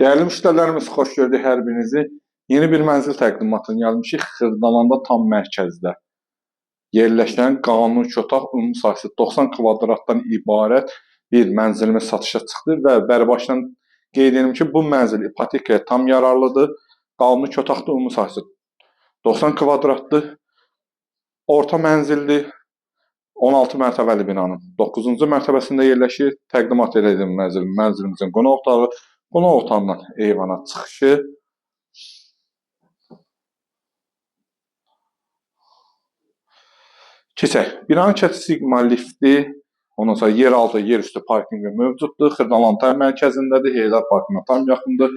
Değerli müşterilerimiz, xoş gördük hər birinizi. Yeni bir mənzil təqdimatını gəlmişik. Xırdalanda tam mərkəzdə yerləşən qanuni otaq ümumi sahəsi 90 kvadratdan ibarət bir mənzilimiz satışa çıxdı və bərbaşdan qeyd edim ki, bu mənzil ipotekaya tam yararlıdır. Qanuni otaqda ümumi sahəsi 90 kvadratdır. Orta mənzildir. 16 mərtəbəli binanın 9-cu mərtəbəsində yerləşir. Təqdimat edən mənzilimizin qonaq otağı, qonaq otağından eyvana çıxışı. Keçək. Binanın çəti siqma lifti, ondan sonra yeraltı, yerüstü parkinqi mövcuddur. Xırdalanda mərkəzindədir, Heydər parkına tam yaxındır.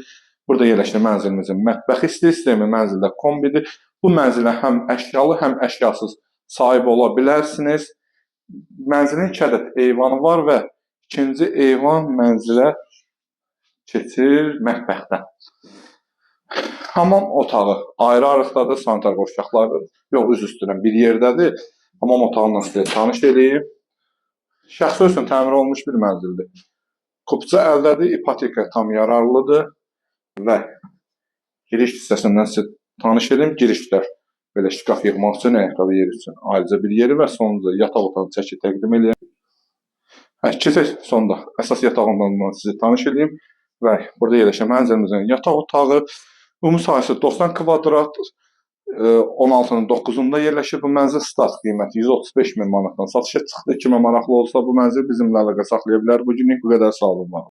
Burada yerləşir mənzilimizin mətbəxi sistemi, mənzildə kombidir. Bu mənzilə həm əşyalı, həm əşyasız sahib ola bilərsiniz. Mənzilin 2 ədəd eyvanı var və ikinci eyvan mənzilə keçir mətbəxdən. Hamam otağı ayrı-ayrıqdadır, sanitar qoşaqları, yox, üz üstünə bir yerdədir. Hamam otağından sizə tanış edeyim. Şəxsi üçün təmir olunmuş bir mənzildir. Kupça əldədir, ipoteka tam yararlıdır və giriş hissəsindən sizə tanış edeyim. Girişdə belə şkaf yığmaq üçün, ayaqqabı yeri üçün ayrıca bir yeri və sonunda yataq otağını çəkib təqdim edeyim. Keçək sonda əsas yatağından sizi tanış edeyim və burada yerləşən mənzilimizin yataq otağı ümumi sahəsi 90 kvadrat, 16-nın 9-unda yerləşir. Bu mənzil start qiyməti 135 min manatdan satışa çıxdı. Kimə maraqlı olsa bu mənzil bizimlə əlaqə saxlaya bilər. Bu günlük bu qədər, sağ olun.